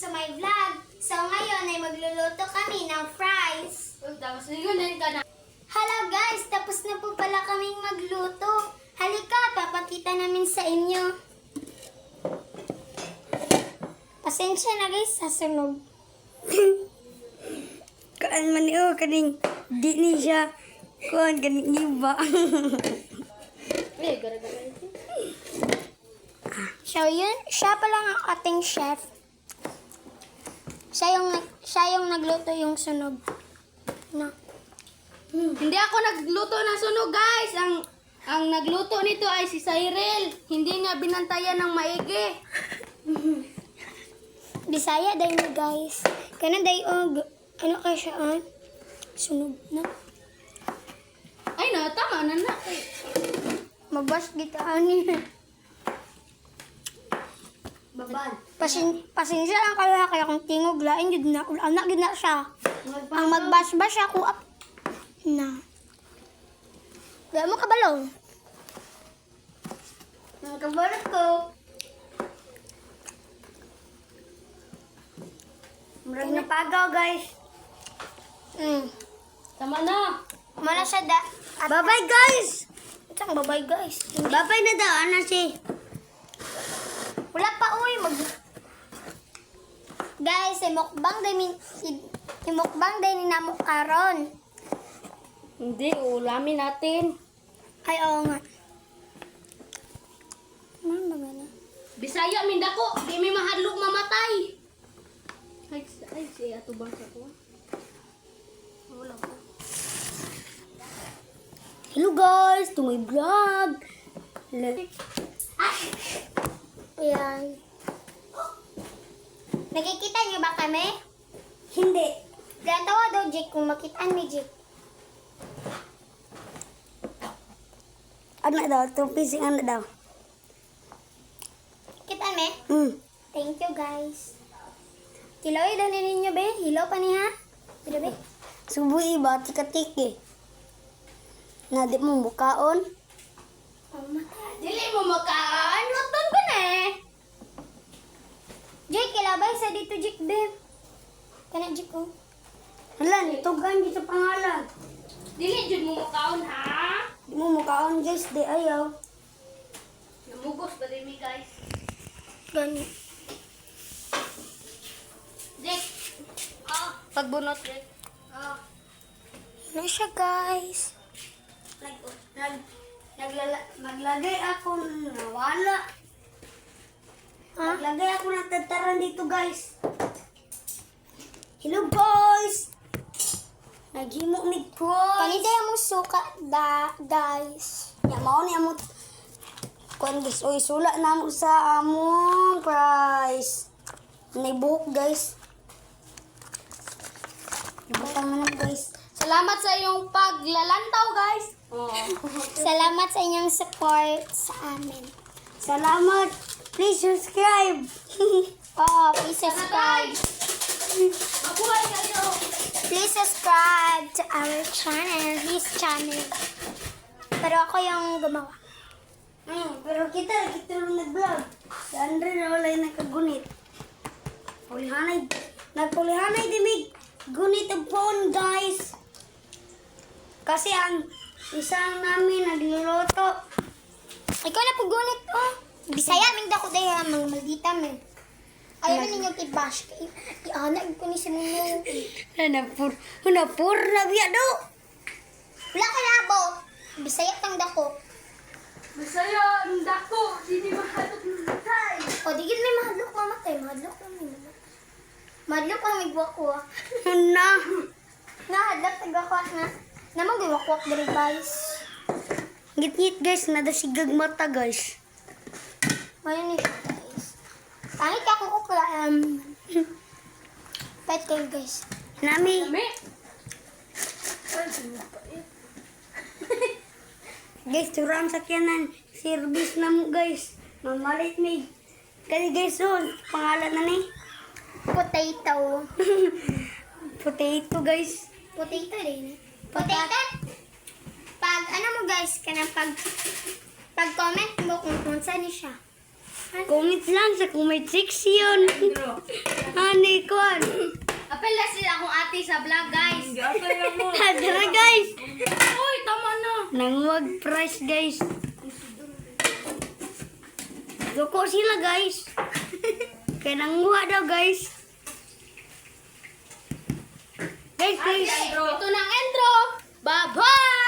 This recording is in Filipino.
to my vlog. So ngayon ay magluluto kami ng fries. Tapos liganan ka na. Hello guys, tapos na po pala kaming magluto. Halika, papakita namin sa inyo. Pasensya na guys, sa sunog. Kaan man niyo, kaning di ni siya. Kuan, kaning iba. Gara-gara ito. So yun, siya pa lang ang ating chef. Siya yung nagluto yung sunog. No. Hindi ako nagluto ng sunog, guys. Ang nagluto nito ay si Cyril. Hindi niya binantayan ng maigi. Bisaya day ni guys. Kana day og ano ka siya on? Sunog na. Ay na, tama na na. Mabas kita ani. Baban. Pasensya lang kaya kung tingog lain jud na anak gid na siya. Ang magbasbas ako up na. Di mo kabalo. Ang kabalat ko. Murag na pagaw, guys. Tama na. Mala siya da. Bye-bye, guys. Itang babay guys. Bye-bye na daw, ano si? Wala pa uy Guys, imukbang din ni namo karon. Hindi, ulamin natin. Ay oo nga. Ano ba na? Bisaya, mindako. Di may mahadlok mamatay. Ay, si ato bang sa ko? Wala ko. Hello, guys. To my vlog. Ayan. Nakikita niyo ba kami? Hindi. Gatawa daw, Jake, kung makitaan ni Jake. Ano daw? Tupising ano daw? Kita me? Thank you, guys. Kiloy daw ninyo, be. Hilaw pa niya. Sila, be. Subuhi ba? Tika-tiki. Na di mo mukaon. Oh, mata. Dili mo makaan. Hotdog ko na eh. Jake, kilabay sa dito, Jake, be. Kana, Jake, oh. Hala, nitugan dito pangalan. Dili jud mo makaon, ha? Di mo mukaon, guys. Di ayaw. Namugos pa din mi, guys. Gani. Jake. Pagbunot, Jake. Ano siya, guys? Maglagay ako nawala. Ha? Maglagay ako ng tataran dito, guys. Hello, guys. Naghimo ni Cross. Kanita yung suka, guys. Ya mao ni amo kuan guys, oy sula na mo sa among price. Nay buhok, guys. Ibutang na guys. Salamat sa iyong paglalantaw, guys. Salamat sa inyong support sa amin. Salamat. Please subscribe. Oo, please subscribe. Mabuhay kayo. Please subscribe to our channel, his channel. Pero ako yung gumawa. Pero kita lang nag-vlog. Si Andre na wala yung nakagunit. Nagpulihanay dimig. Gunit ang phone, guys. Kasi ang isang namin nagluluto. Ikaw na pagunit, oh. Bisaya, ming dako dahil mga maldita, men. Ayaw na ninyo i-bash. I-anag ko ni si Mumu. Hunapur na biya do. Wala ka labo. Bisaya tang dako. Masaya, ang dako. Hindi mahadlok mamatay. O, di gid may mahadlok mamatay. Mahadlok lang may mamatay. Mahadlok lang may guwakwa. Na. Nahadlok may guwakwa na. Namang guwakwak dali, guys. Ngit-ngit, guys. Nadasigag mata, guys. Ngayon ito, guys. Pangit ako ko pala, pet kayo, guys. Nami. Dami. Guys, turang sakyanan. Service na mo, guys. Mamalit me. Kasi, guys, pangalan na ni. Potato. Potato, guys. Potato din. Potato? Pag, ano mo guys, kanang pag comment mo kung saan siya. Comment lang sa comment section. Ani kon. Apel na sila akong ate sa vlog, guys. Tara guys. Uy, tama na. Nangwag price guys. Loko sila guys. Kaya nanguha daw guys. Guys, please. Ito na ang intro. Bye-bye!